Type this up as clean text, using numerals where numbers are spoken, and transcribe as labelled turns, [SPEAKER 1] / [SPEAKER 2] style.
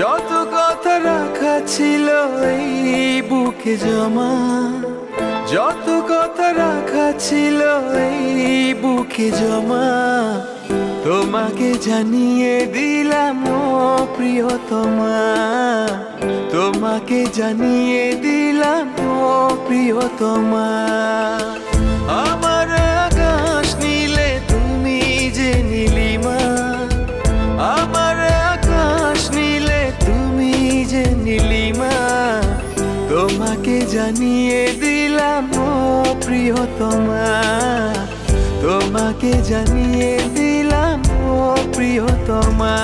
[SPEAKER 1] যত কথা রাখা ছিল এই বুকে জমা, যত কথা রাখা ছিল এই বুকে জমা, তোমাকে জানিয়ে দিলাম ও প্রিয়তমা, তোমাকে জানিয়ে দিলাম ও প্রিয়তমা। আমার আকাশ নীলে তুমি যে নীলিমা, আমার আকাশ নীলে তুমি যে নীলিমা, তোমাকে জানিয়ে দিলাম ও প্রিয়তমা, তোমাকে জানিয়ে দিলাম ও প্রিয়তমা।